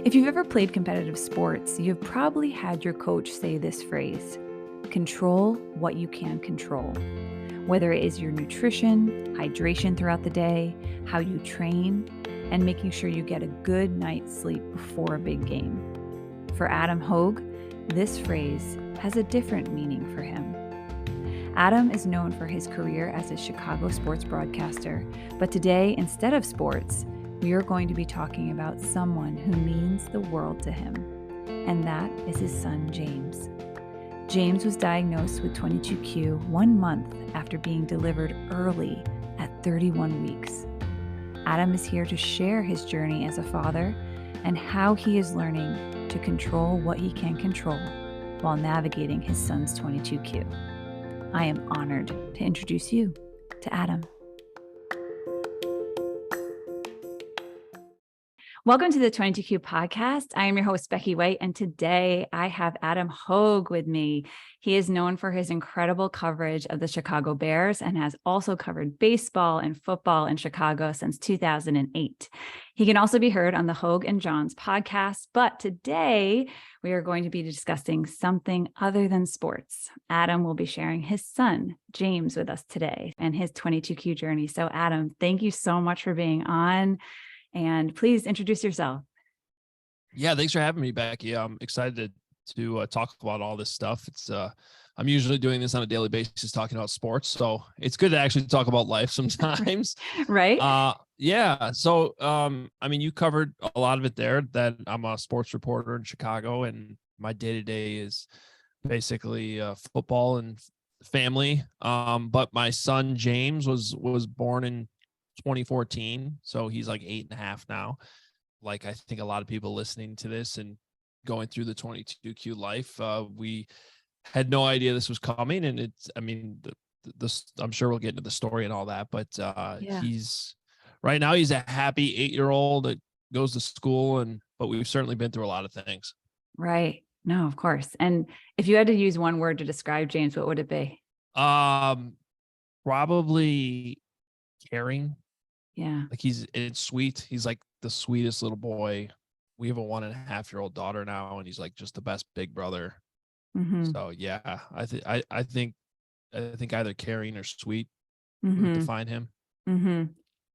If you've ever played competitive sports, you've probably had your coach say this phrase: control what you can control. Whether it is your nutrition, hydration throughout the day, how you train, and making sure you get a good night's sleep before a big game. For Adam Hoge, this phrase has a different meaning for him. Adam is known for his career as a Chicago sports broadcaster, but today, instead of sports, we are going to be talking about someone who means the world to him, and that is his son, James. James was diagnosed with 22q 1 month after being delivered early at 31 weeks. Adam is here to share his journey as a father and how he is learning to control what he can control while navigating his son's 22q. I am honored to introduce you to Adam. Welcome to the 22Q podcast. I am your host, Becky White, and today I have Adam Hoge with me. He is known for his incredible coverage of the Chicago Bears and has also covered baseball and football in Chicago since 2008. He can also be heard on the Hoge and Johns podcast, but today we are going to be discussing something other than sports. Adam will be sharing his son, James, with us today and his 22Q journey. So Adam, thank you so much for being on. And please introduce yourself. Yeah, thanks for having me, Becky. I'm excited to talk about all this stuff. I'm usually doing this on a daily basis, talking about sports. So it's good to actually talk about life sometimes. Right? Yeah. So, you covered a lot of it there. That I'm a sports reporter in Chicago, and my day-to-day is basically football and family. But my son, James, was born in 2014, so he's like 8.5 now. Like, I think a lot of people listening to this and going through the 22Q life, we had no idea this was coming, and I'm sure we'll get into the story and all that, but he's right now, he's a happy 8-year-old that goes to school, but we've certainly been through a lot of things. Right. No, of course. And if you had to use one word to describe James, what would it be? Probably caring. Yeah. Like, it's sweet. He's like the sweetest little boy. We have a 1.5-year-old daughter now, and he's like just the best big brother. Mm-hmm. So yeah, I think either caring or sweet Mm-hmm. would define him. Mm-hmm.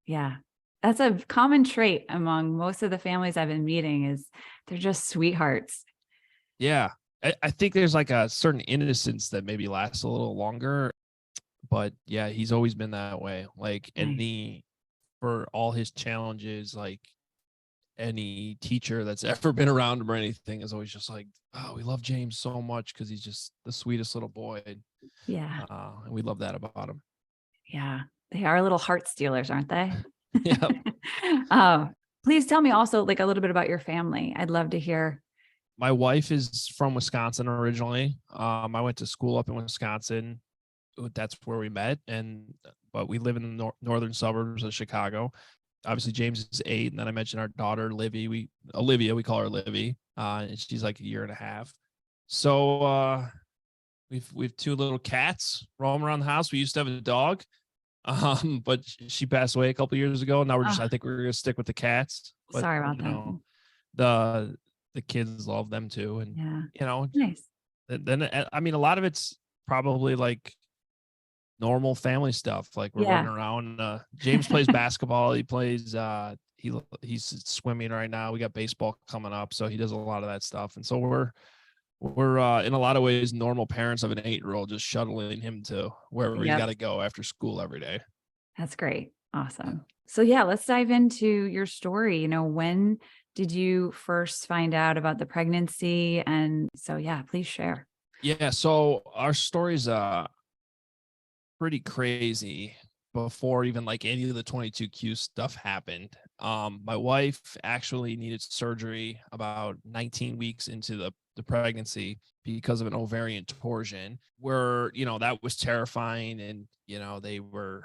Yeah. That's a common trait among most of the families I've been meeting, is they're just sweethearts. Yeah. I think there's like a certain innocence that maybe lasts a little longer, but yeah, he's always been that way. Like, Nice. for all his challenges, like any teacher that's ever been around him or anything is always just like, oh, we love James so much because he's just the sweetest little boy. Yeah. And we love that about him. Yeah. They are little heart stealers, aren't they? Yeah. Please tell me also like a little bit about your family. I'd love to hear. My wife is from Wisconsin originally. I went to school up in Wisconsin. That's where we met, but we live in the northern suburbs of Chicago. Obviously, James is 8, and then I mentioned our daughter Olivia. We call her Livy, and she's like 1.5 years. So we've 2 little cats roaming around the house. We used to have a dog, but she passed away a couple of years ago. Now I think we're gonna stick with the cats. But, sorry about that. The kids love them too, and nice. Then a lot of it's probably like normal family stuff. Like, we're running around. James plays basketball. He plays. He's swimming right now. We got baseball coming up, so he does a lot of that stuff. And so we're in a lot of ways normal parents of an 8-year-old, just shuttling him to wherever he's got to go after school every day. That's great. Awesome. So yeah, let's dive into your story. When did you first find out about the pregnancy? And so yeah, please share. Yeah. So our story's pretty crazy before even like any of the 22Q stuff happened. My wife actually needed surgery about 19 weeks into the pregnancy because of an ovarian torsion, where, that was terrifying. And, they were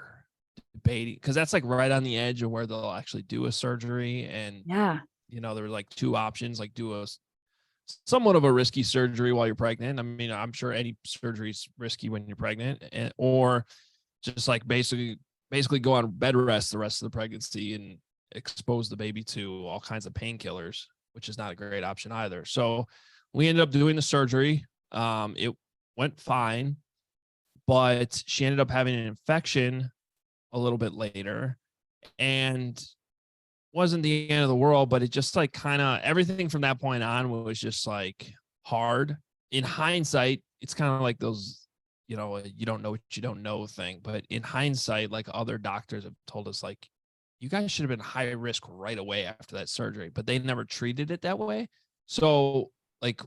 debating, because that's like right on the edge of where they'll actually do a surgery. And, there were like 2 options, like do a somewhat of a risky surgery while you're pregnant. I mean, I'm sure any surgery is risky when you're pregnant, or just like basically go on bed rest the rest of the pregnancy and expose the baby to all kinds of painkillers. which is not a great option either. So we ended up doing the surgery. It went fine, but she ended up having an infection a little bit later, and wasn't the end of the world, but it just like kind of everything from that point on was just like hard. In hindsight, it's kind of like those, you don't know what you don't know thing. But in hindsight, like other doctors have told us, like, you guys should have been high risk right away after that surgery, but they never treated it that way. So like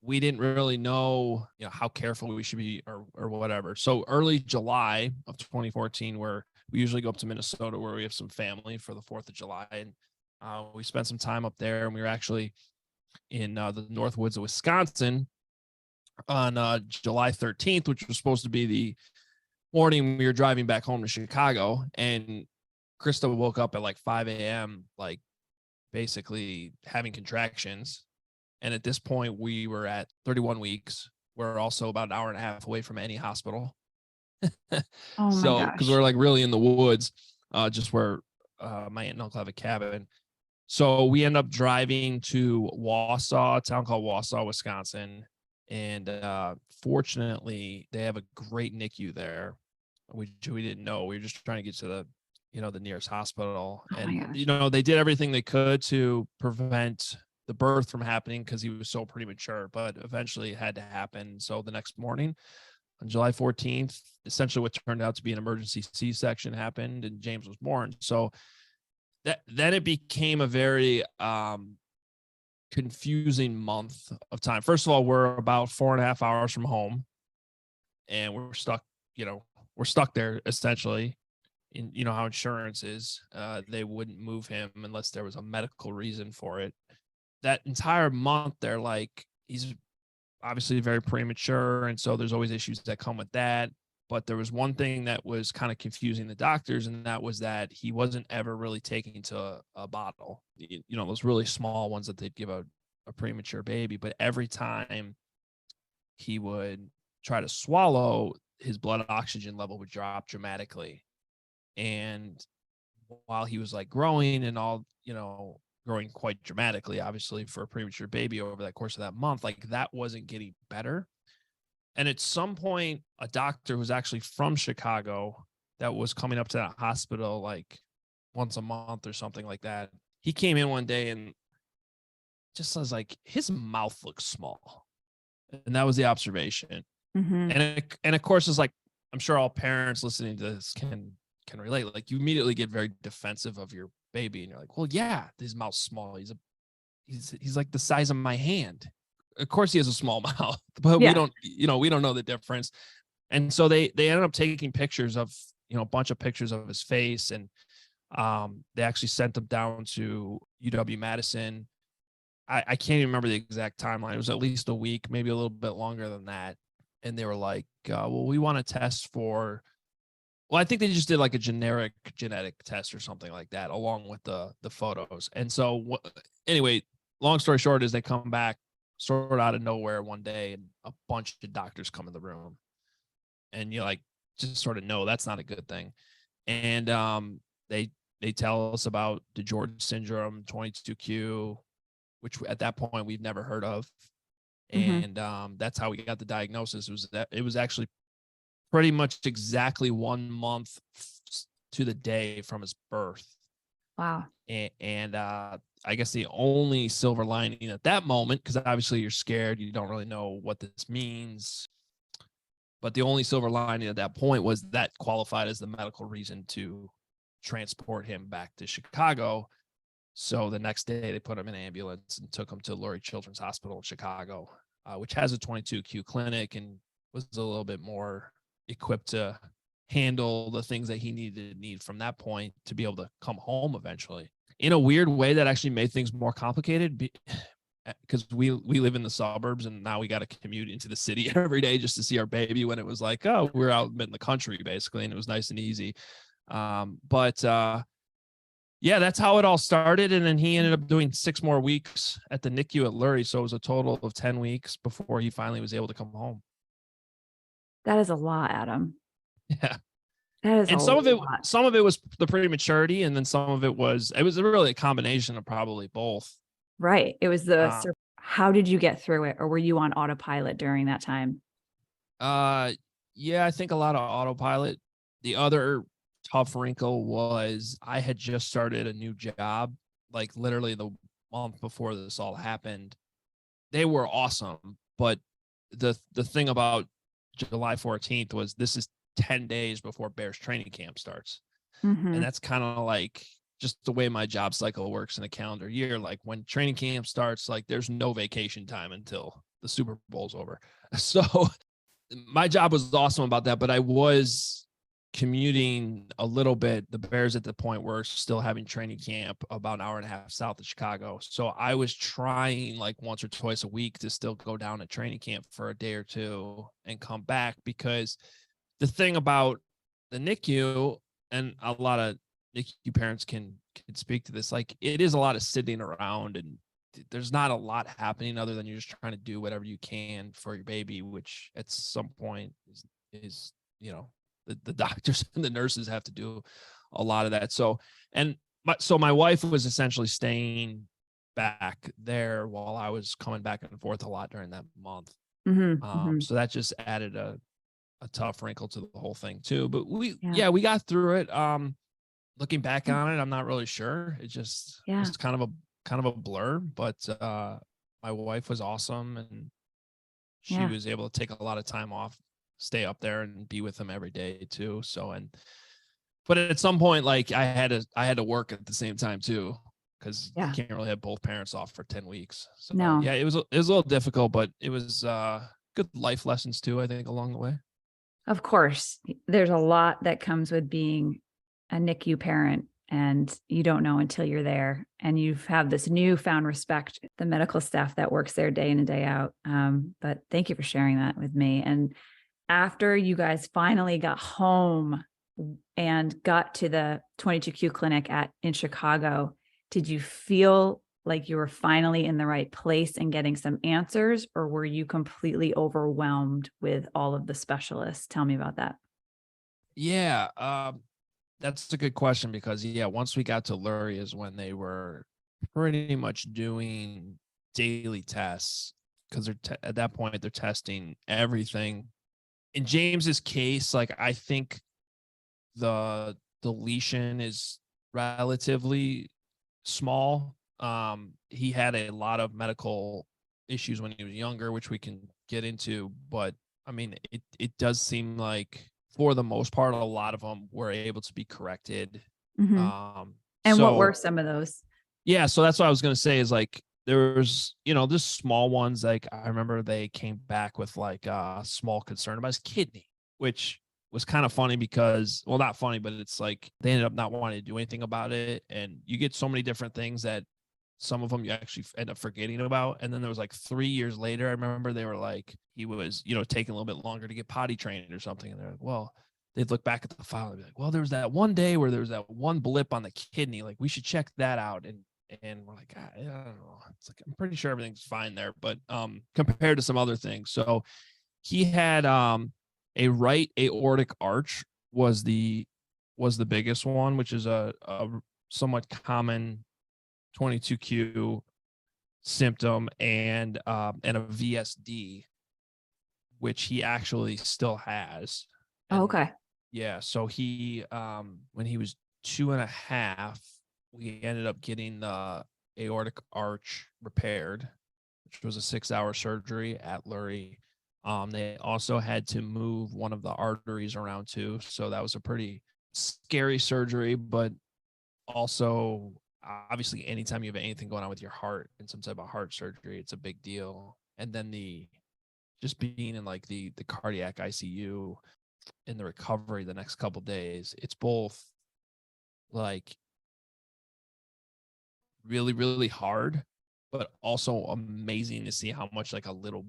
we didn't really know, how careful we should be or whatever. So early July of 2014, where we usually go up to Minnesota where we have some family for the 4th of July. And we spent some time up there, and we were actually in the North Woods of Wisconsin on July 13th, which was supposed to be the morning we were driving back home to Chicago. And Krista woke up at like 5 a.m., like basically having contractions. And at this point, we were at 31 weeks. We're also about an hour and a half away from any hospital. Oh my So, because gosh. we're like really in the woods, just where my aunt and uncle have a cabin. So we end up driving to Wausau, a town called Wausau, Wisconsin. And fortunately, they have a great NICU there, which we didn't know. We were just trying to get to the nearest hospital. Oh my And, gosh. they did everything they could to prevent the birth from happening because he was so premature, but eventually it had to happen. So the next morning, on July 14th, essentially what turned out to be an emergency C-section happened, and James was born. So then it became a very confusing month of time. First of all, we're about 4.5 hours from home, and we're stuck, we're stuck there essentially. In, how insurance is, they wouldn't move him unless there was a medical reason for it. That entire month, they're like, he's obviously very premature, and so there's always issues that come with that. But there was one thing that was kind of confusing the doctors, and that was that he wasn't ever really taking to a bottle, those really small ones that they'd give a premature baby. But every time he would try to swallow, his blood oxygen level would drop dramatically. And while he was like growing and all, growing quite dramatically, obviously, for a premature baby over that course of that month, like that wasn't getting better. And at some point, a doctor who's actually from Chicago that was coming up to that hospital like once a month or something like that, he came in one day and just was like, his mouth looks small. And that was the observation. Mm-hmm. And of course, it's like, I'm sure all parents listening to this can relate. Like, you immediately get very defensive of your baby, and you're like, well, yeah, his mouth's small. He's like the size of my hand. Of course he has a small mouth, but Yeah. we don't know the difference. And so they ended up taking pictures of, a bunch of pictures of his face. And they actually sent them down to UW-Madison. I can't even remember the exact timeline. It was at least a week, maybe a little bit longer than that. And they were like, well, we want to test for, well, I think they just did like a generic genetic test or something like that, along with the photos. And so anyway, long story short is they come back sort of out of nowhere one day, and a bunch of doctors come in the room, and you like just sort of know that's not a good thing. And they tell us about DeGeorge syndrome, 22q, which at that point we've never heard of. Mm-hmm. And that's how we got the diagnosis. It was actually pretty much exactly 1 month to the day from his birth. Wow. And I guess the only silver lining at that moment, because obviously you're scared, you don't really know what this means, but the only silver lining at that point was that qualified as the medical reason to transport him back to Chicago. So the next day they put him in an ambulance and took him to Lurie Children's Hospital in Chicago, which has a 22q clinic and was a little bit more equipped to handle the things that he need from that point to be able to come home eventually. In a weird way, that actually made things more complicated because we live in the suburbs, and now we got to commute into the city every day just to see our baby, when it was like, oh, we're out in the country basically, and it was nice and easy. But yeah, that's how it all started. And then he ended up doing 6 more weeks at the NICU at Lurie. So it was a total of 10 weeks before he finally was able to come home. That is a lot, Adam. Yeah. That is And a lot. some of it was the prematurity, and then some of it was really a combination of probably both. Right. It was the Uh, how did you get through it, or were you on autopilot during that time? uh, yeah, I think a lot of autopilot. The other tough wrinkle was I had just started a new job, like literally the month before this all happened. They were awesome, but the thing about July 14th was this is 10 days before Bears training camp starts. And Mhm. that's kind of like just the way my job cycle works in a calendar year. Like when training camp starts, like there's no vacation time until the Super Bowl's over. So my job was awesome about that, but I was commuting a little bit. The Bears at the point were still having training camp about an hour and a half south of Chicago. So I was trying like once or twice a week to still go down to training camp for a day or two and come back, because the thing about the NICU, and a lot of NICU parents can speak to this, like it is a lot of sitting around, and there's not a lot happening other than you're just trying to do whatever you can for your baby, which at some point is the doctors and the nurses have to do a lot of that. So, and my wife was essentially staying back there while I was coming back and forth a lot during that month. Mhm. Mhm. So that just added a tough wrinkle to the whole thing too. But Yeah. we got through it. Looking back on it, I'm not really sure. It just Yeah. was kind of a blur, but my wife was awesome, and she Yeah. was able to take a lot of time off, stay up there and be with him every day too. So, but at some point, like I had to work at the same time too, because you Yeah. can't really have both parents off for 10 weeks. So No. yeah, it was a little difficult, but it was good life lessons too, I think, along the way. Of course, there's a lot that comes with being a NICU parent, and you don't know until you're there. And you have this newfound respect, the medical staff that works there day in and day out. But thank you for sharing that with me. And after you guys finally got home and got to the 22Q clinic in Chicago, did you feel like you were finally in the right place and getting some answers, or were you completely overwhelmed with all of the specialists? Tell me about that. Yeah, that's a good question, because yeah, once we got to Lurie is when they were pretty much doing daily tests, because at that point they're testing everything. In James's case, like I think the deletion is relatively small. He had a lot of medical issues when he was younger, which we can get into, but I mean, it does seem like for the most part, a lot of them were able to be corrected. Mhm. Um, And what were so some of those? yeah, so that's what I was gonna say is like there was, just small ones. Like I remember they came back with like a small concern about his kidney, which was kind of funny because, well, not funny, but it's like they ended up not wanting to do anything about it. And you get so many different things that some of them you actually end up forgetting about. And then there was like 3 years later, I remember they were like, he was, taking a little bit longer to get potty trained or something. And they're like, well, they'd look back at the file and be like, well, there was that one day where there was that one blip on the kidney. Like we should check that out. And we're like, I don't know. It's like I'm pretty sure everything's fine there, but compared to some other things. So he had a right aortic arch was the biggest one, which is a somewhat common 22q symptom, and a VSD, which he actually still has. Oh, And okay. yeah, so he when he was 2.5, we ended up getting the aortic arch repaired, which was a 6-hour surgery at Lurie. They also had to move one of the arteries around too, so that was a pretty scary surgery. But also, obviously, anytime you have anything going on with your heart and some type of heart surgery, it's a big deal. And then the just being in like the cardiac ICU in the recovery the next couple days, it's both like really, really hard, but also amazing to see how much like a little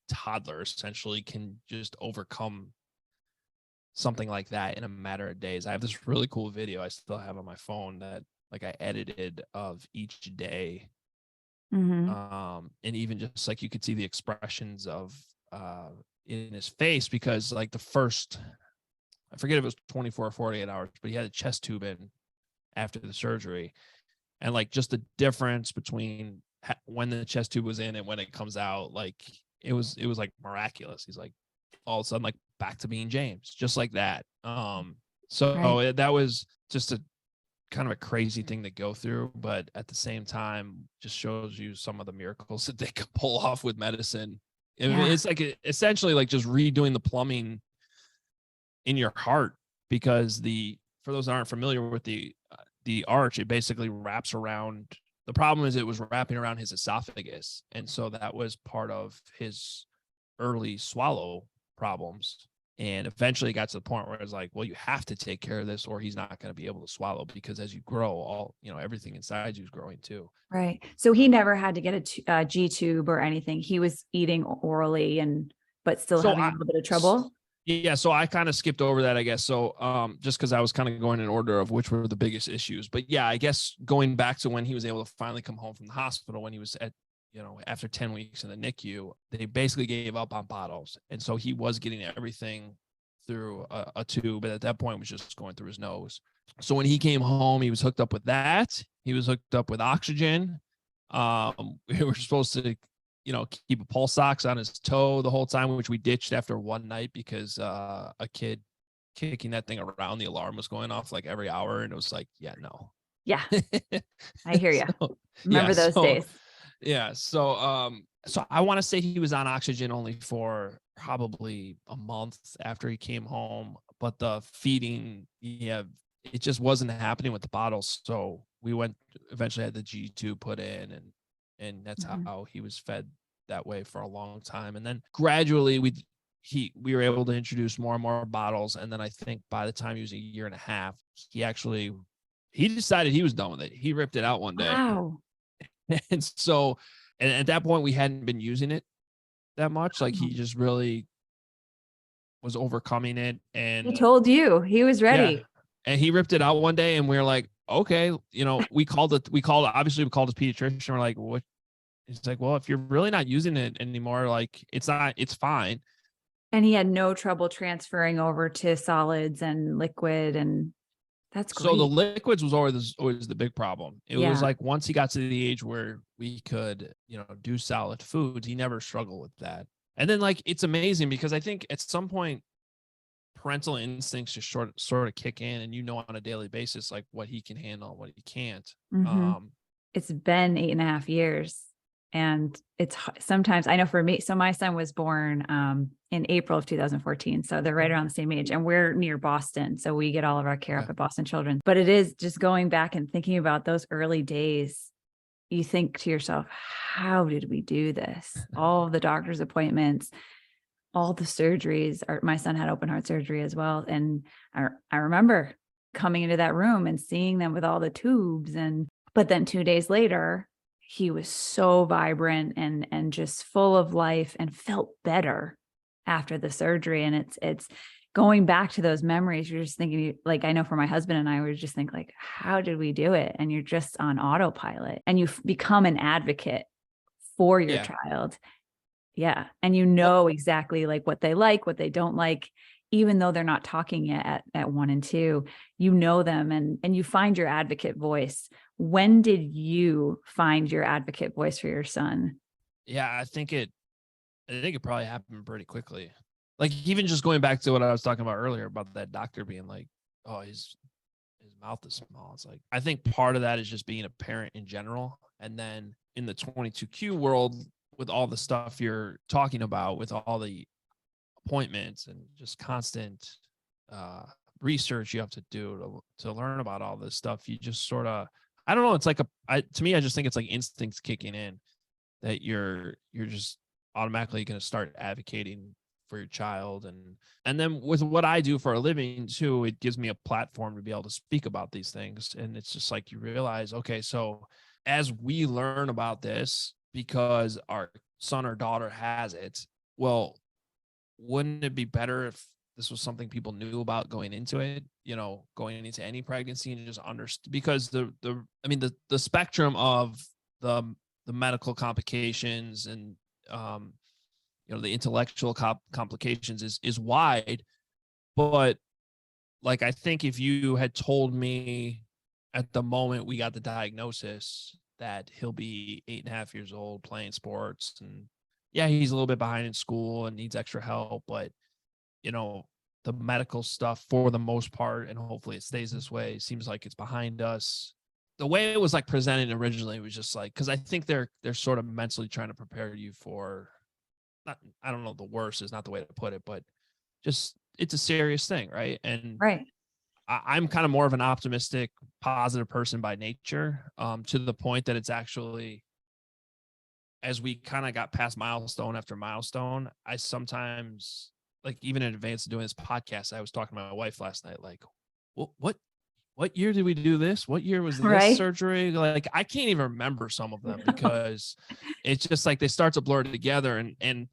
toddler essentially can just overcome something like that in a matter of days. I have this really cool video I still have on my phone that like I edited of each day. Mhm. And even just like you could see the expressions of in his face, because like the first, I forget if it was 24 or 48 hours, but he had a chest tube in after the surgery. And like just the difference between when the chest tube was in and when it comes out, like it was like miraculous. He's like all of a sudden like back to being James, just like that. Right. That was just a kind of a crazy thing to go through, but at the same time just shows you some of the miracles that they can pull off with medicine. Yeah. It's like essentially like just redoing the plumbing in your heart, because for those that aren't familiar with the arch, it basically wraps around. The problem is it was wrapping around his esophagus, and so that was part of his early swallow problems. And eventually it got to the point where it's like, well, you have to take care of this or he's not going to be able to swallow, because as you grow, everything inside you is growing too. Right. So he never had to get a G tube or anything. He was eating orally but still having a little bit of trouble. Yeah. So I kind of skipped over that, I guess. So just because I was kind of going in order of which were the biggest issues. But yeah, I guess going back to when he was able to finally come home from the hospital, when he was after 10 weeks in the NICU, they basically gave up on bottles. And so he was getting everything through a tube, but at that point it was just going through his nose. So when he came home, he was hooked up with that. He was hooked up with oxygen. We were supposed to, keep a pulse ox on his toe the whole time, which we ditched after one night because a kid kicking that thing around, the alarm was going off like every hour. And it was like, yeah, no. Yeah. I hear you. So, Remember those days. Yeah. So I want to say he was on oxygen only for probably a month after he came home, but the feeding, it just wasn't happening with the bottles. So we eventually had the G2 put in, and that's how he was fed that way for a long time. And then gradually we were able to introduce more and more bottles. And then I think by the time he was a year and a half, he decided he was done with it. He ripped it out one day. Wow. And so, and at that point we hadn't been using it that much. Like he just really was overcoming it. And he told you he was ready. Yeah, and he ripped it out one day, and we were like, okay, we called his pediatrician. We're like, what? He's like, well, if you're really not using it anymore, like it's fine. And he had no trouble transferring over to solids and liquid, and that's great. So the liquids was always the big problem. It was like once he got to the age where we could, do solid foods, he never struggled with that. And then like, it's amazing because I think at some point parental instincts just sort of kick in, and on a daily basis, like what he can handle, what he can't. Mm-hmm. It's been 8.5 years. And it's sometimes, I know for me, so my son was born in April of 2014. So they're right around the same age, and we're near Boston. So we get all of our care up at Boston Children's. But it is just going back and thinking about those early days. You think to yourself, how did we do this? All of the doctor's appointments, all the surgeries. My son had open heart surgery as well. And I remember coming into that room and seeing them with all the tubes. But then 2 days later, he was so vibrant and just full of life and felt better after the surgery. And it's going back to those memories. You're just thinking, like, I know for my husband and I, we just think like, how did we do it? And you're just on autopilot, and you become an advocate for your child. Yeah. And exactly like what they like, what they don't like, even though they're not talking yet at 1 and 2, them and you find your advocate voice. When did you find your advocate voice for your son? Yeah, I think it probably happened pretty quickly. Like even just going back to what I was talking about earlier about that doctor being like, oh, his mouth is small. It's like, I think part of that is just being a parent in general. And then in the 22q world, with all the stuff you're talking about, with all the appointments and just constant research you have to do to learn about all this stuff, you just sort of, I don't know. It's like to me, I just think it's like instincts kicking in, that you're just automatically going to start advocating for your child. And then with what I do for a living too, it gives me a platform to be able to speak about these things. And it's just like, you realize, okay, so as we learn about this, because our son or daughter has it, well, wouldn't it be better if this was something people knew about going into it, going into any pregnancy, and just understand, because the spectrum of the medical complications and, the intellectual complications is wide. But like, I think if you had told me at the moment we got the diagnosis that he'll be 8.5 years old playing sports. And yeah, he's a little bit behind in school and needs extra help, but the medical stuff for the most part, and hopefully it stays this way, seems like it's behind us. The way it was like presented originally was just like, because I think they're sort of mentally trying to prepare you for, not, I don't know, the worst is not the way to put it, but just it's a serious thing, right? And Right. I'm kind of more of an optimistic, positive person by nature, to the point that it's actually, as we kind of got past milestone after milestone, I sometimes, like, even in advance of doing this podcast, I was talking to my wife last night, like, what year did we do this? What year was this Right. surgery? Like, I can't even remember some of them because it's just like they start to blur together. And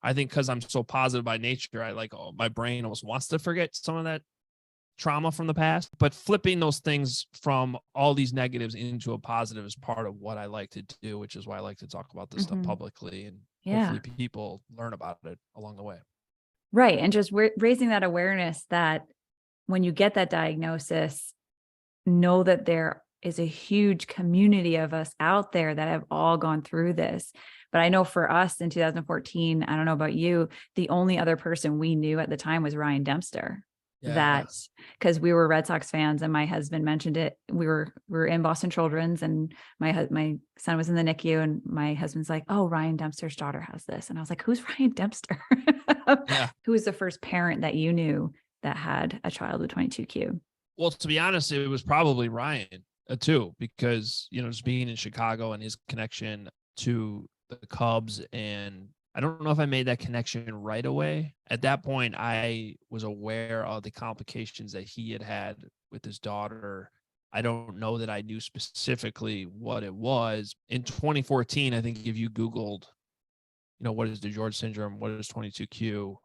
I think because I'm so positive by nature, my brain almost wants to forget some of that trauma from the past, but flipping those things from all these negatives into a positive is part of what I like to do, which is why I like to talk about this stuff publicly, and hopefully people learn about it along the way. Right. And just raising that awareness that when you get that diagnosis, know that there is a huge community of us out there that have all gone through this. But I know for us in 2014, I don't know about you, the only other person we knew at the time was Ryan Dempster. Yeah. Because we were Red Sox fans, and my husband mentioned it. We were in Boston Children's, and my son was in the NICU, and my husband's like, "Oh, Ryan Dempster's daughter has this," and I was like, "Who's Ryan Dempster?" Yeah. Who was the first parent that you knew that had a child with 22q? Well, to be honest, it was probably Ryan too, because just being in Chicago and his connection to the Cubs, and I don't know if I made that connection right away. At that point, I was aware of the complications that he had with his daughter. I don't know that I knew specifically what it was. In 2014, I think if you Googled, what is DeGeorge syndrome, what is 22q,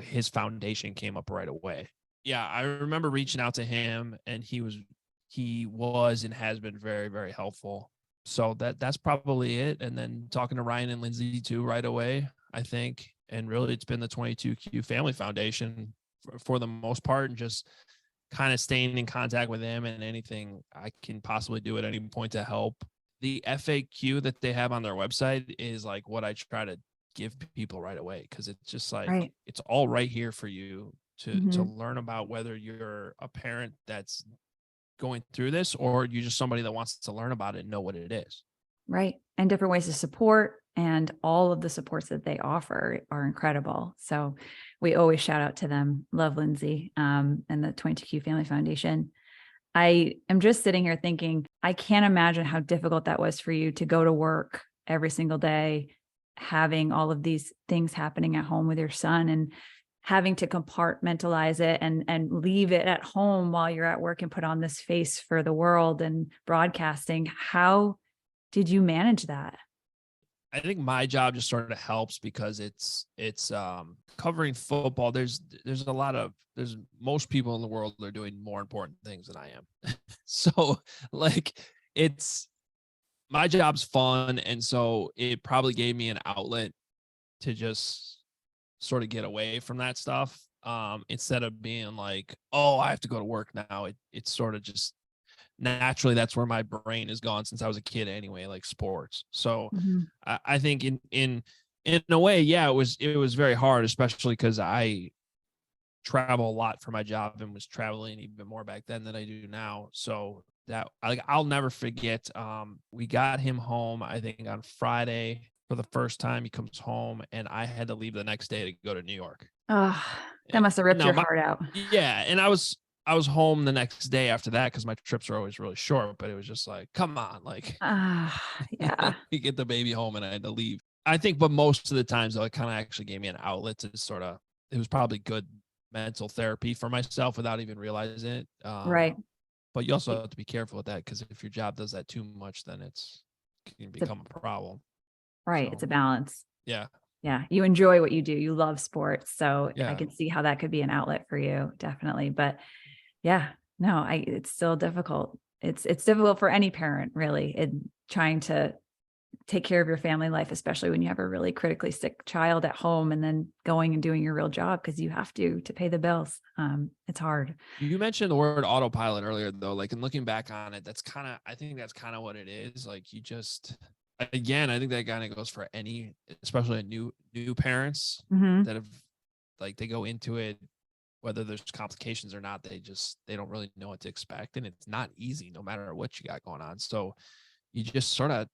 his foundation came up right away. Yeah, I remember reaching out to him, and he was and has been very, very helpful. So that's probably it. And then talking to Ryan and Lindsay too right away, I think. And really, it's been the 22q Family Foundation for the most part, and just kind of staying in contact with them and anything I can possibly do at any point to help. The FAQ that they have on their website is like what I try to give people right away, because it's just like, it's all right here for you to learn about, whether you're a parent that's going through this or you're just somebody that wants to learn about it and know what it is. Right. And different ways to support, and all of the supports that they offer are incredible. So we always shout out to them. Love Lindsay and the 22q Family Foundation. I am just sitting here thinking, I can't imagine how difficult that was for you to go to work every single day, having all of these things happening at home with your son, and having to compartmentalize it and leave it at home while you're at work and put on this face for the world and broadcasting. How did you manage that? I think my job just sort of helps because it's covering football. There's most people in the world are doing more important things than I am. So like, my job's fun. And so it probably gave me an outlet to just sort of get away from that stuff. Instead of being like, oh, I have to go to work now. It's sort of just naturally, that's where my brain has gone since I was a kid anyway, like sports. So I think in a way, yeah, it was very hard, especially because I travel a lot for my job and was traveling even more back then than I do now. So that, like, I'll never forget. We got him home, I think on Friday for the first time. He comes home, and I had to leave the next day to go to New York. Oh, that must have ripped your heart out. Yeah. And I was home the next day after that, because my trips are always really short, but it was just like, come on, like, yeah, we get the baby home and I had to leave. I think, but most of the times though, it kind of actually gave me an outlet to sort of, it was probably good mental therapy for myself without even realizing it. right. But you also have to be careful with that, because if your job does that too much, then it can become a problem. Right. So, it's a balance. Yeah. Yeah. You enjoy what you do. You love sports. So yeah. I can see how that could be an outlet for you. Definitely. But yeah, no, it's still difficult. It's difficult for any parent, really, in trying to take care of your family life, especially when you have a really critically sick child at home and then going and doing your real job because you have to pay the bills. It's hard. You mentioned the word autopilot earlier, though. Like, in looking back on it, I think that's kind of what it is. Like, you just, again, I think that kind of goes for any, especially new parents Mm-hmm. that have, like, they go into it, whether there's complications or not, they don't really know what to expect. And it's not easy no matter what you got going on. So you just sort of,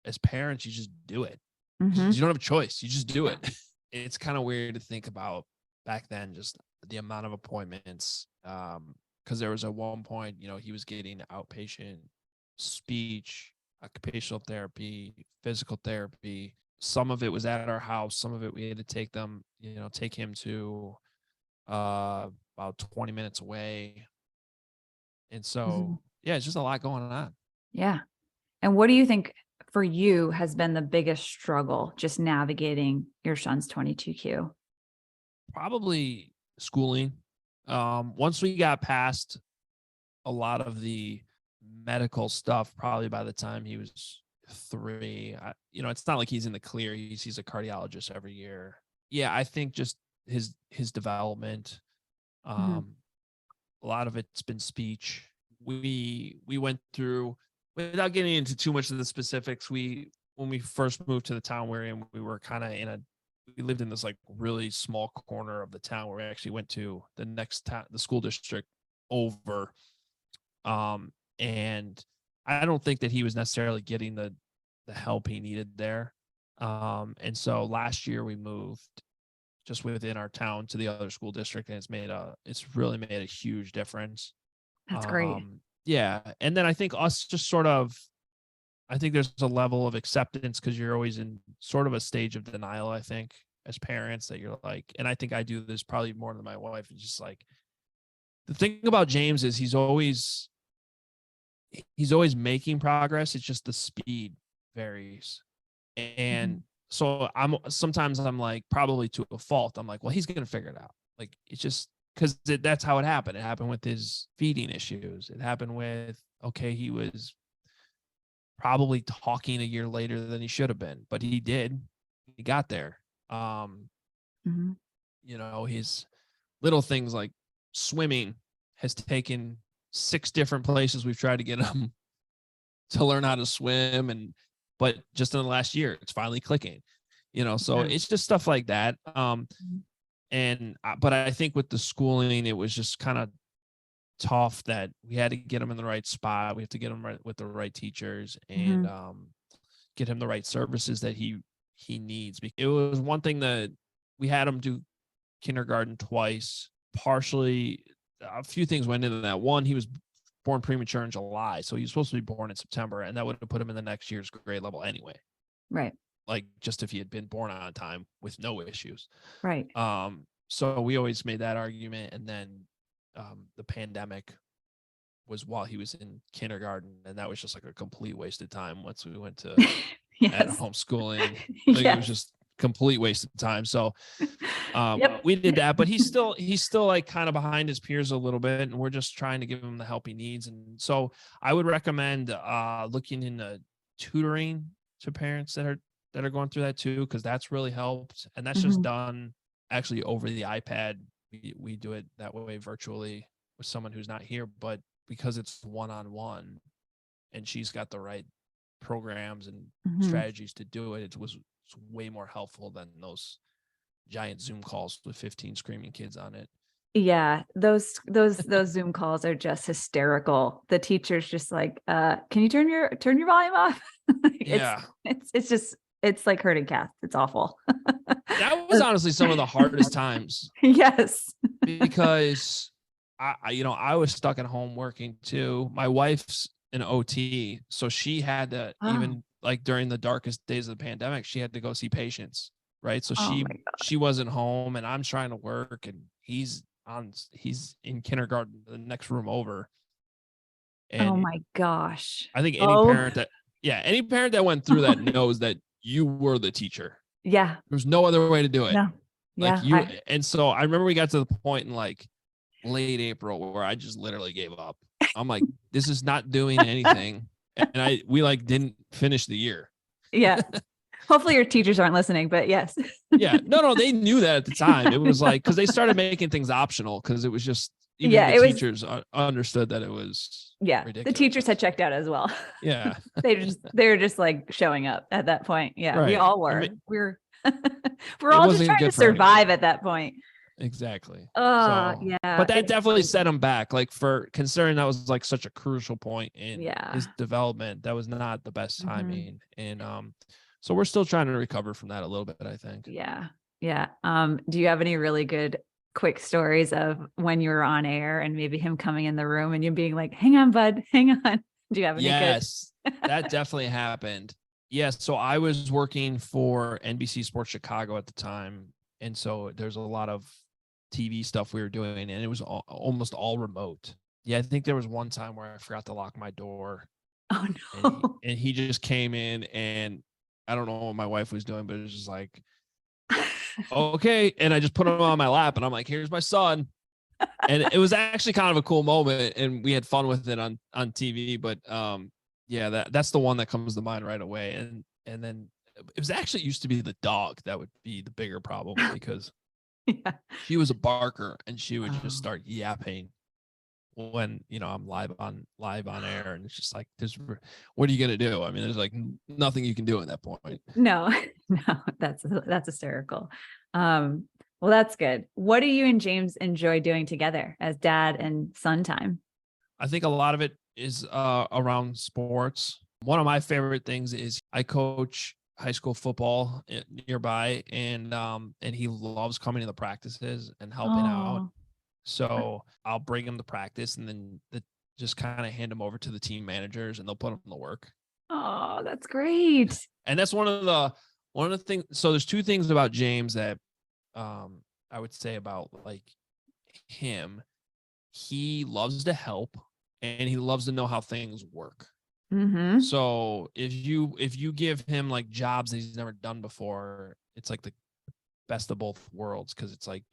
as parents, you just do it. Mm-hmm. You don't have a choice. You just do it. It's kind of weird to think about back then, just the amount of appointments. Because there was at one point, he was getting outpatient speech, occupational therapy, physical therapy. Some of it was at our house. Some of it we had to take him to about 20 minutes away. And so, yeah, it's just a lot going on. Yeah. And what do you think for you has been the biggest struggle just navigating your son's 22Q? Probably schooling. Once we got past a lot of the medical stuff, probably by the time he was 3, it's not like he's in the clear. He sees a cardiologist every year. Yeah, I think just his development. A lot of it's been speech. We went through, without getting into too much of the specifics, when we first moved to the town we're in, we were kind of we lived in this like really small corner of the town where we actually went to the next town, the school district over. And I don't think that he was necessarily getting the help he needed there. And so last year we moved just within our town to the other school district, and it's really made a huge difference. That's great. Yeah. And then I think us just I think there's a level of acceptance because you're always in sort of a stage of denial, I think, as parents, that you're like, and I think I do this probably more than my wife. It's just like, the thing about James is he's always making progress. It's just the speed varies. And so sometimes I'm like, probably to a fault, I'm like, well, he's going to figure it out. Like, it's just because that's how it happened. It happened with his feeding issues. It happened with, okay, he was probably talking a year later than he should have been, but he got there. His little things like swimming has taken 6 different places we've tried to get him to learn how to swim, but just in the last year, it's finally clicking, so it's just stuff like that. But I think with the schooling, it was just kind of tough that we had to get him in the right spot. We have to get him right with the right teachers and get him the right services that he needs. It was one thing that we had him do kindergarten twice. Partially, a few things went into that. One, he was born premature in July, so he was supposed to be born in September, and that would have put him in the next year's grade level anyway. Right. Like, just if he had been born on time with no issues. Right. So we always made that argument, and then the pandemic was while he was in kindergarten, and that was just like a complete waste of time once we went to at homeschooling. Like, it was just complete waste of time. So we did that, but he's still like kind of behind his peers a little bit, and we're just trying to give him the help he needs. And so I would recommend looking into tutoring to parents that are going through that too, because that's really helped. And that's just done actually over the iPad. We do it that way virtually with someone who's not here, but because it's one-on-one and she's got the right programs and strategies to do it, it's way more helpful than those giant Zoom calls with 15 screaming kids on it. Yeah, those Zoom calls are just hysterical. The teacher's just like, can you turn your volume off? It's like herding cats. It's awful. That was honestly some of the hardest times. Yes. Because I was stuck at home working too. My wife's an OT, so she had to, even like during the darkest days of the pandemic, she had to go see patients, right? So she wasn't home, and I'm trying to work, and he's in kindergarten, the next room over. And oh my gosh. I think any parent that went through that knows that you were the teacher. Yeah. There's no other way to do it. No. Yeah. And so I remember we got to the point in like late April where I just literally gave up. I'm like, this is not doing anything. And we like didn't finish the year. Yeah. Hopefully your teachers aren't listening, but yes. Yeah. No, they knew that at the time. It was like, because they started making things optional because it was just, even the it was, teachers understood that it was ridiculous. The teachers had checked out as well. Yeah. they were just like showing up at that point. Yeah. Right. We all were. We're it all just wasn't trying good to for anyone. survive at that point. Exactly. Oh, So, yeah. but that definitely set him back. Like, for considering that was like such a crucial point in his development, that was not the best timing. And so we're still trying to recover from that a little bit, I think. Yeah. Yeah. Do you have any really good quick stories of when you were on air and maybe him coming in the room and you being like, hang on, bud, hang on? Do you have any Yes, that definitely happened. Yes. So I was working for NBC Sports Chicago at the time. And so there's a lot of TV stuff we were doing, and it was almost all remote. Yeah, I think there was one time where I forgot to lock my door. Oh no! And he just came in, and I don't know what my wife was doing, but it was just like, okay. And I just put him on my lap, and I'm like, "Here's my son." And it was actually kind of a cool moment, and we had fun with it on TV. But yeah, that's the one that comes to mind right away. And then it was actually used to be the dog that would be the bigger problem, because she was a barker, and she would just start yapping when, I'm live on air, and it's just like, what are you gonna do? I mean, there's like nothing you can do at that point. No, that's hysterical. Well, that's good. What do you and James enjoy doing together as dad and son time? I think a lot of it is around sports. One of my favorite things is I coach high school football nearby, and he loves coming to the practices and helping out. So I'll bring him to practice, and then just kind of hand him over to the team managers, and they'll put him to work. Oh, that's great. And that's one of the things. So there's two things about James that I would say about like him. He loves to help, and he loves to know how things work. Mm-hmm. So if you give him like jobs that he's never done before, it's like the best of both worlds, because it's like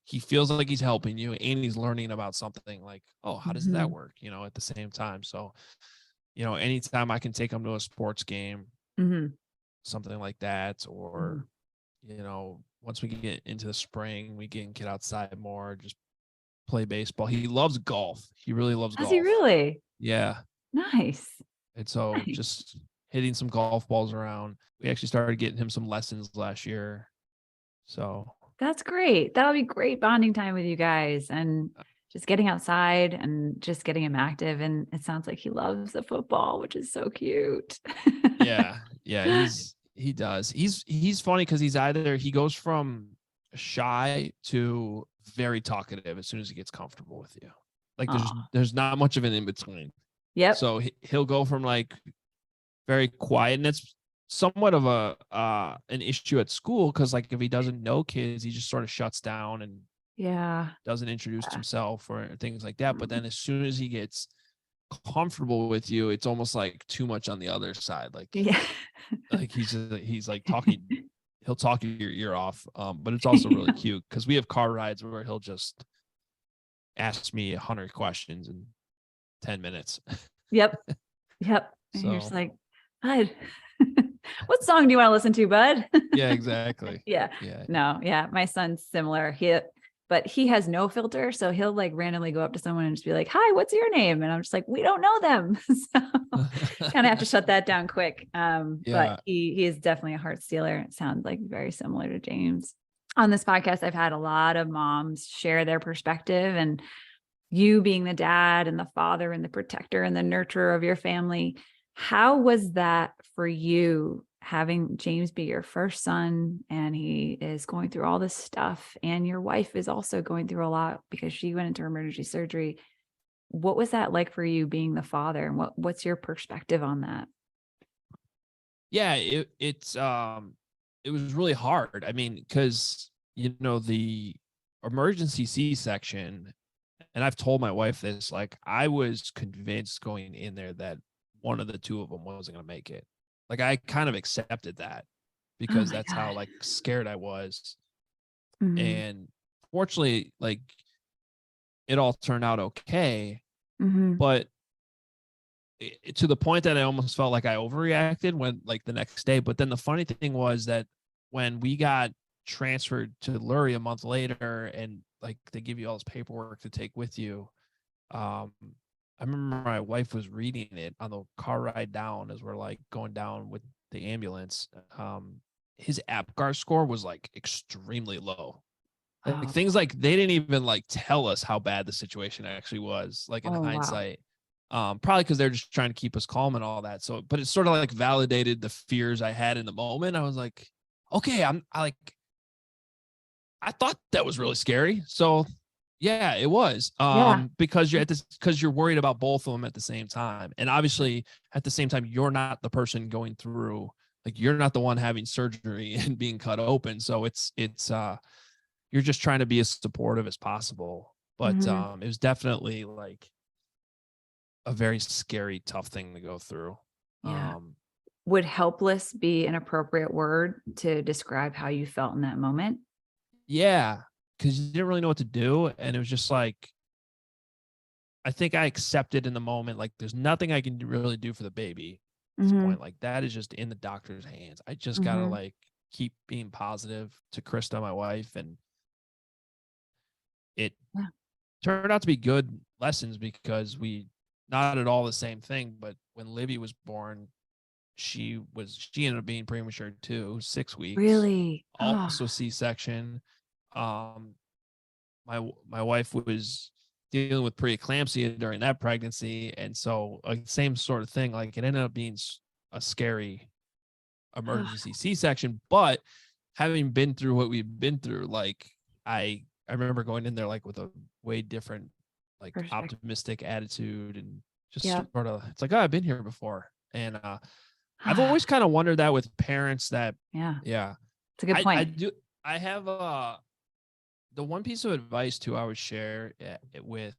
he feels like he's helping you, and he's learning about something like, oh, how does that work? At the same time. So, anytime I can take him to a sports game, something like that, or, once we get into the spring, we can get outside more, just play baseball. He loves golf. He really loves golf. Does he really? Yeah. Nice. And so just hitting some golf balls around. We actually started getting him some lessons last year. So that's great. That'll be great bonding time with you guys, and just getting outside and just getting him active. And it sounds like he loves the football, which is so cute. Yeah. He does. He's funny, because he goes from shy to very talkative as soon as he gets comfortable with you. Like there's not much of an in between. Yep. So he'll go from like very quiet, and it's somewhat of an issue at school, because like if he doesn't know kids, he just sort of shuts down and doesn't introduce himself or things like that. But then as soon as he gets comfortable with you, it's almost like too much on the other side. Like like he's like talking. He'll talk your ear off. But it's also really cute, because we have car rides where he'll just ask me 100 questions in 10 minutes. Yep. And you're just like, bud, what song do you want to listen to, bud? Yeah, exactly. Yeah. No. Yeah. My son's similar. But he has no filter. So he'll like randomly go up to someone and just be like, hi, what's your name? And I'm just like, we don't know them. So kind of have to shut that down quick. But he is definitely a heart stealer. It sounds like very similar to James. On this podcast, I've had a lot of moms share their perspective, and you being the dad and the father and the protector and the nurturer of your family. How was that for you, having James be your first son, and he is going through all this stuff, and your wife is also going through a lot because she went into emergency surgery? What was that like for you, being the father, and what's your perspective on that? Yeah, it was really hard. I mean, because the emergency C-section, and I've told my wife this, like I was convinced going in there that one of the two of them wasn't going to make it. Like I kind of accepted that, because that's how like scared I was. And fortunately, like, it all turned out okay. But to the point that I almost felt like I overreacted when like the next day. But then the funny thing was that when we got transferred to Lurie a month later, and like they give you all this paperwork to take with you, I remember my wife was reading it on the car ride down as we're like going down with the ambulance. His APGAR score was like extremely low. Like Oh, things like they didn't even like tell us how bad the situation actually was, like in oh, wow. hindsight. Probably because they're just trying to keep us calm and all that. So, but it sort of like validated the fears I had in the moment. I was like, okay, I thought that was really scary. So yeah, it was. Yeah. Because you're worried about both of them at the same time. And obviously at the same time, you're not the person going through, like you're not the one having surgery and being cut open. So it's you're just trying to be as supportive as possible. But Hmm. it was definitely like a very scary, tough thing to go through. Yeah. Um, Would helpless be an appropriate word to describe how you felt in that moment? yeah, because you didn't really know what to do. And it was just like, I think I accepted in the moment, like, there's nothing I can really do for the baby at this Hmm. point. Like, that is just in the doctor's hands. I just got to Hmm. like keep being positive to Krista, my wife. And it Yeah. turned out to be good lessons because we, not at all the same thing, but when Livy was born, she ended up being premature too, 6 weeks, Really? Oh, also C-section. Um, my wife was dealing with preeclampsia during that pregnancy, and so like same sort of thing. Like it ended up being a scary emergency C-section, but having been through what we've been through, like I remember going in there like with a way different, like perspective. optimistic attitude, and just Yep. sort of it's like, oh, I've been here before. And I've always kind of wondered that with parents that, Yeah. yeah, It's a good I point. do. I have the one piece of advice too I would share with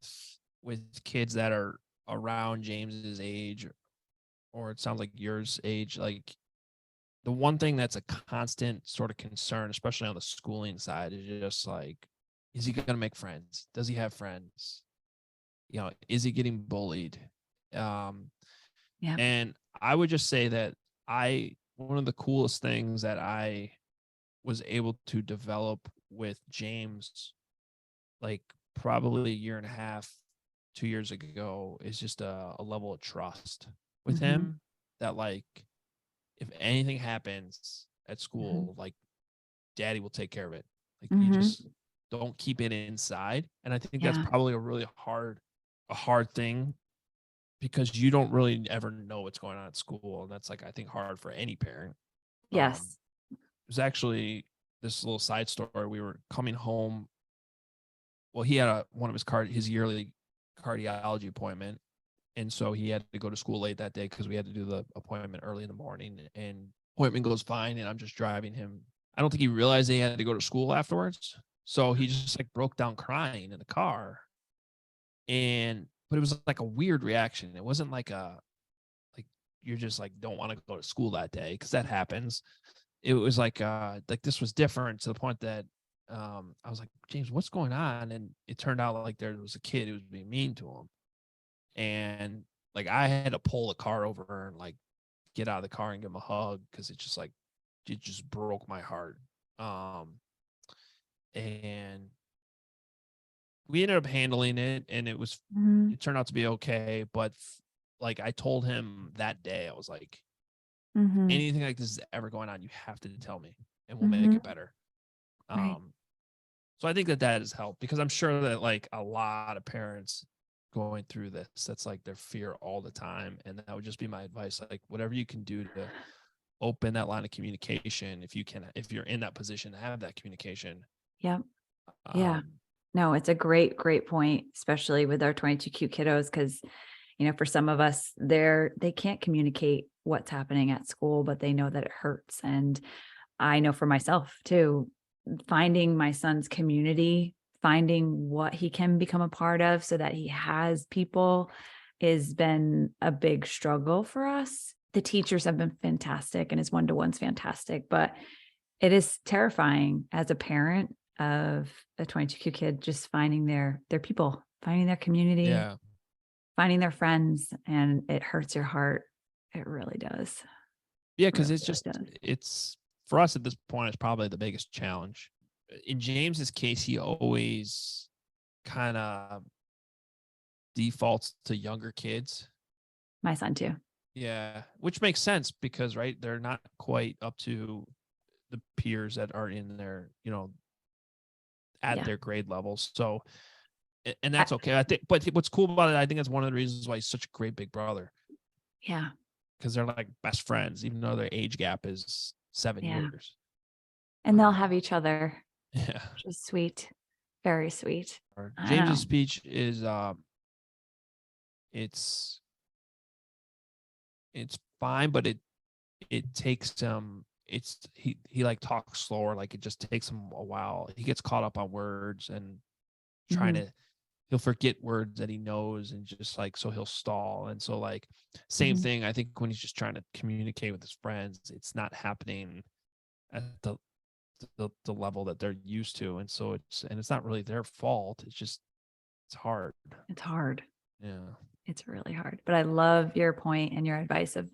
kids that are around James's age, or it sounds like yours age, like the one thing that's a constant sort of concern, especially on the schooling side, is just like, is he going to make friends? Does he have friends? Is he getting bullied? Um, Yep. and I would just say that one of the coolest things that I was able to develop with James, like probably a year and a half, 2 years ago, is just a level of trust with Hmm. him that, like, if anything happens at Hmm. school, like daddy will take care of it. Like you Hmm. just don't keep it inside. And I think that's Yeah. probably a hard thing, because you don't really ever know what's going on at school. And that's like, I think, hard for any parent. Yes. It was actually this little side story. We were coming home. Well, he had one of his yearly cardiology appointment. And so he had to go to school late that day because we had to do the appointment early in the morning. And appointment goes fine. And I'm just driving him. I don't think he realized he had to go to school afterwards. So he just like broke down crying in the car. But it was like a weird reaction. It wasn't like like you're just like don't want to go to school that day, because that happens. It was like this was different, to the point that I was like, James, what's going on? And it turned out like there was a kid who was being mean to him. And like I had to pull the car over and like get out of the car and give him a hug, because it just broke my heart. Um and we ended up handling it, and Hmm. it turned out to be okay. But like I told him that day, I was like, Hmm. anything like this is ever going on, you have to tell me and we'll make Hmm. it better. Right. Um, so I think that has helped, because I'm sure that like a lot of parents going through this, that's like their fear all the time. And that would just be my advice. Like whatever you can do to open that line of communication, if you're in that position to have that communication. Yep. Yeah. Um, No, it's a great, great point, especially with our 22 cute kiddos, because, for some of us, they can't communicate what's happening at school, but they know that it hurts. And I know for myself too, finding my son's community, finding what he can become a part of so that he has people has been a big struggle for us. The teachers have been fantastic and his one-to-one's fantastic, but it is terrifying as a parent of a 22Q kid, just finding their people, finding their community. yeah. finding their friends, and it hurts your heart. It really does. Yeah, Really, because really does. it's for us at this point, it's probably the biggest challenge. In James's case, he always kind of defaults to younger kids. My son too. Yeah, which makes sense because, right, they're not quite up to the peers that are in their, at Yeah. their grade levels. So, and I, that's okay. I think, but what's cool about it, I think that's one of the reasons why he's such a great big brother, yeah. because they're like best friends, even though their age gap is 7 Yeah. years. And they'll have each other, Yeah. which is sweet. Very sweet. I James's know. speech is, it's fine, but it takes he like talks slower, like it just takes him a while. He gets caught up on words and trying Mhm. to he'll forget words that he knows, and just like, so he'll stall. And so, like, same Mhm. thing, I think, when he's just trying to communicate with his friends, it's not happening at the level that they're used to. And so it's not really their fault. It's hard. It's hard. Yeah. It's really hard. But I love your point and your advice of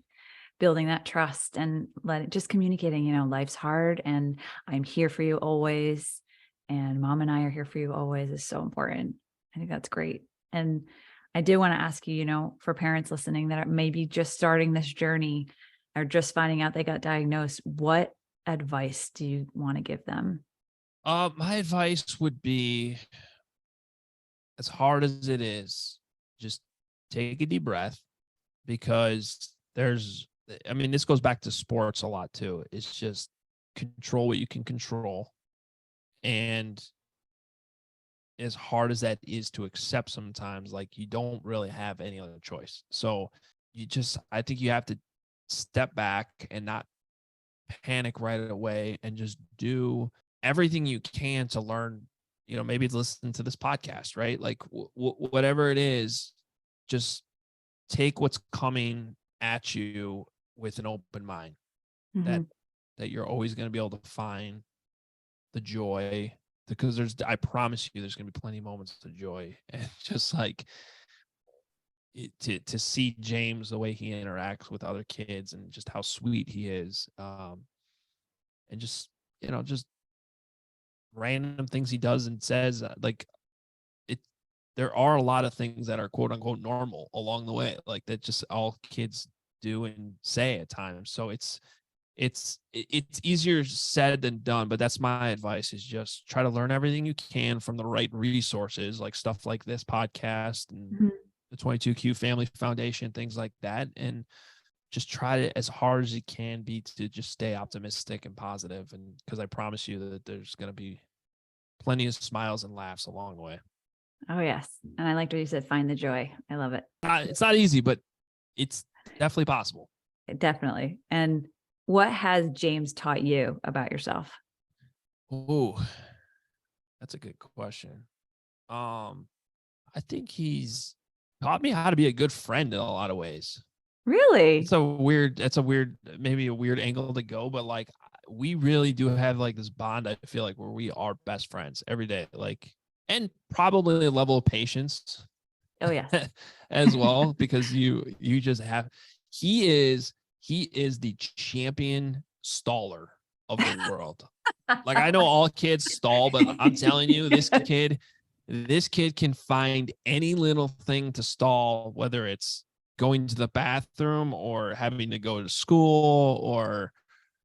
building that trust and just communicating, life's hard and I'm here for you always. And mom and I are here for you always is so important. I think that's great. And I did want to ask you, for parents listening that are maybe just starting this journey or just finding out they got diagnosed, what advice do you want to give them? My advice would be, as hard as it is, just take a deep breath, because this goes back to sports a lot too. It's just control what you can control. And as hard as that is to accept sometimes, like, you don't really have any other choice. So I think you have to step back and not panic right away, and just do everything you can to learn, maybe listen to this podcast, right? Like, whatever it is, just take what's coming at you with an open mind, that Mm-hmm. you're always going to be able to find the joy, because I promise you, there's going to be plenty of moments of joy. And just like, to see James, the way he interacts with other kids, and just how sweet he is, and just random things he does and says, like, it there are a lot of things that are quote unquote normal along the way, like, that just all kids do and say at times. So it's easier said than done, but that's my advice, is just try to learn everything you can from the right resources, like stuff like this podcast and Mm-hmm. the 22Q Family Foundation, things like that. And just try to, as hard as you can be, to just stay optimistic and positive. And because I promise you that there's going to be plenty of smiles and laughs along the way. Oh, yes. And I liked what you said, find the joy. I love it. It's not easy, but it's definitely possible. Definitely. And what has James taught you about yourself? Oh, that's a good question. I think he's taught me how to be a good friend in a lot of ways. Really? Maybe a weird angle to go, but like, we really do have like this bond, I feel like, where we are best friends every day, like, and probably a level of patience Oh, yes. as well, because you just have, he is the champion staller of the world. Like, I know all kids stall, but I'm telling you, this kid can find any little thing to stall, whether it's going to the bathroom or having to go to school or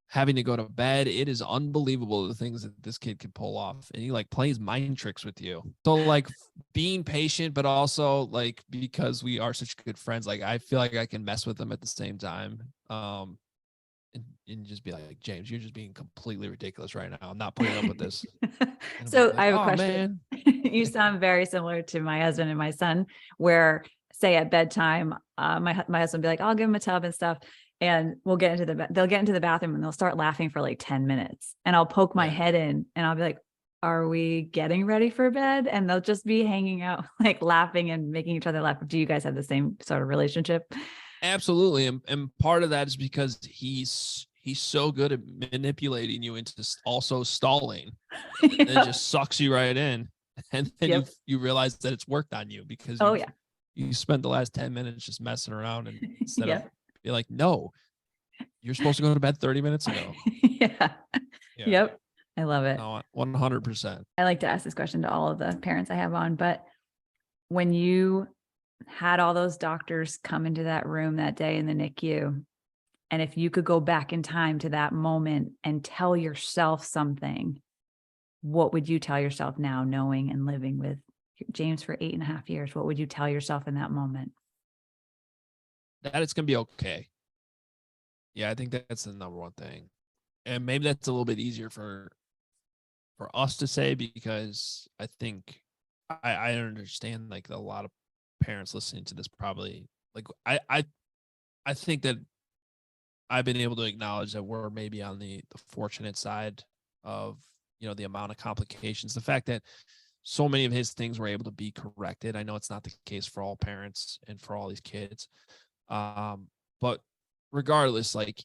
having to go to bed. It is unbelievable the things that this kid can pull off. And he like plays mind tricks with you. So like, being patient, but also like, because we are such good friends, like, I feel like I can mess with them at the same time. And just be like, James, you're just being completely ridiculous right now. I'm not putting up with this. And So like, I have a oh, question. man. You sound very similar to my husband and my son, where say at bedtime, my husband will be like, I'll give him a tub and stuff. And they'll get into the bathroom and they'll start laughing for like 10 minutes. And I'll poke my head in and I'll be like, are we getting ready for bed? And they'll just be hanging out, like laughing and making each other laugh. Do you guys have the same sort of relationship? Absolutely. And part of that is because he's so good at manipulating you into also stalling. And it just sucks you right in. And then Yep. you realize that it's worked on you, because Oh, yeah. You spent the last 10 minutes just messing around, and instead of Yeah. be like, no, you're supposed to go to bed 30 minutes ago. Yeah. Yeah. Yep. I love it. No, 100%. I like to ask this question to all of the parents I have on, but when you had all those doctors come into that room that day in the NICU, and if you could go back in time to that moment and tell yourself something, what would you tell yourself now, knowing and living with James for 8.5 years? What would you tell yourself in that moment? That it's going to be okay. Yeah, I think that's the number one thing. And maybe that's a little bit easier for us to say, because I think I understand like a lot of parents listening to this probably like I think that I've been able to acknowledge that we're maybe on the fortunate side of, the amount of complications, the fact that so many of his things were able to be corrected. I know it's not the case for all parents and for all these kids. But regardless, like,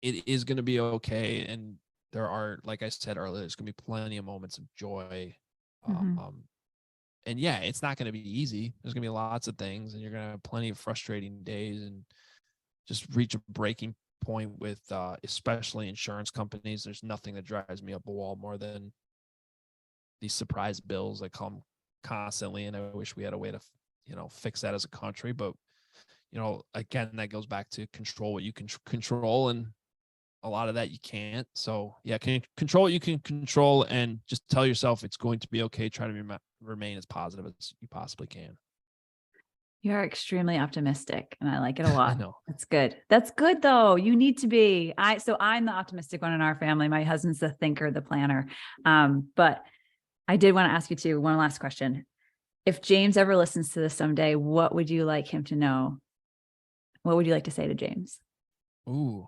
it is going to be okay. And there are, like I said earlier, there's going to be plenty of moments of joy. And yeah, it's not going to be easy. There's going to be lots of things, and you're going to have plenty of frustrating days, and just reach a breaking point with, especially insurance companies. There's nothing that drives me up a wall more than these surprise bills that come constantly. And I wish we had a way to, fix that as a country. But, again, that goes back to control what you can control. And a lot of that you can't. So yeah, can control what you can control, and just tell yourself it's going to be okay. Try to remain as positive as you possibly can. You are extremely optimistic, and I like it a lot. I know. That's good. That's good though. You need to be. So I'm the optimistic one in our family. My husband's the thinker, the planner. But I did want to ask you too, one last question. If James ever listens to this someday, what would you like him to know? What would you like to say to James? Ooh.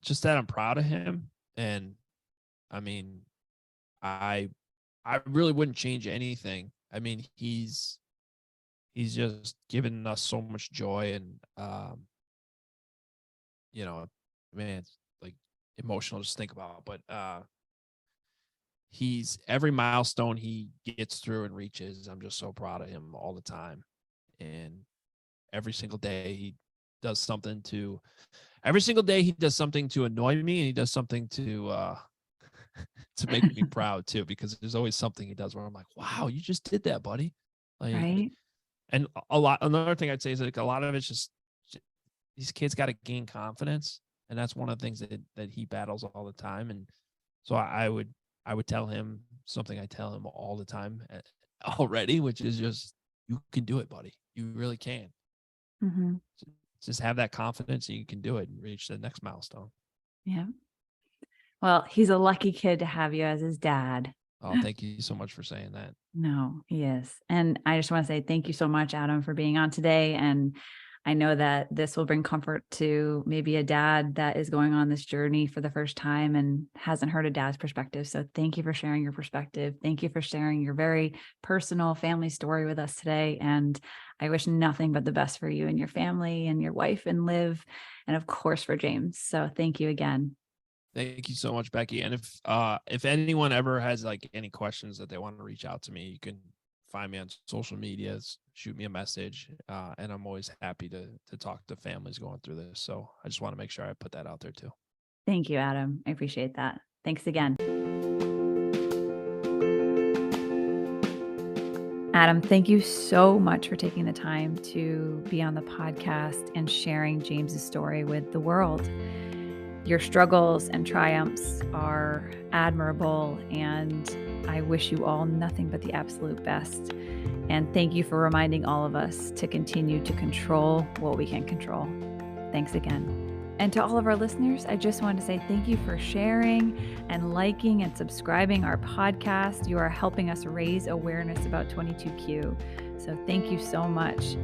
Just that I'm proud of him. And I mean, I really wouldn't change anything. I mean, he's just given us so much joy, and man, it's like emotional just think about. But he's every milestone he gets through and reaches, I'm just so proud of him all the time. And every single day he does something to annoy me, and he does something to to make me proud too, because there's always something he does where I'm like, wow, you just did that, buddy. Like, Right. And another thing I'd say is like a lot of it's just these kids got to gain confidence. And that's one of the things that he battles all the time. And so I would tell him something I tell him all the time already, which is just, you can do it, buddy. You really can. Mm-hmm. Just have that confidence, and you can do it and reach the next milestone. Yeah. Well, he's a lucky kid to have you as his dad. Oh, thank you so much for saying that. No, he is. And I just want to say thank you so much, Adam, for being on today. And I know that this will bring comfort to maybe a dad that is going on this journey for the first time and hasn't heard a dad's perspective. So thank you for sharing your perspective. Thank you for sharing your very personal family story with us today. And I wish nothing but the best for you and your family and your wife and Liv, and of course for James. So thank you again. Thank you so much, Becky. And if anyone ever has like any questions that they want to reach out to me, you can find me on social medias, shoot me a message. And I'm always happy to talk to families going through this. So I just want to make sure I put that out there too. Thank you, Adam. I appreciate that. Thanks again. Adam, thank you so much for taking the time to be on the podcast and sharing James's story with the world. Your struggles and triumphs are admirable, and I wish you all nothing but the absolute best. And thank you for reminding all of us to continue to control what we can control. Thanks again. And to all of our listeners, I just want to say thank you for sharing and liking and subscribing our podcast. You are helping us raise awareness about 22q. So thank you so much.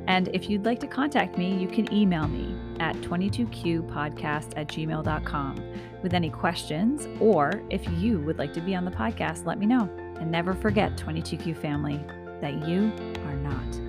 And if you'd like to contact me, you can email me at 22qpodcast@gmail.com with any questions, or if you would like to be on the podcast, let me know. And never forget, 22q family, that you are not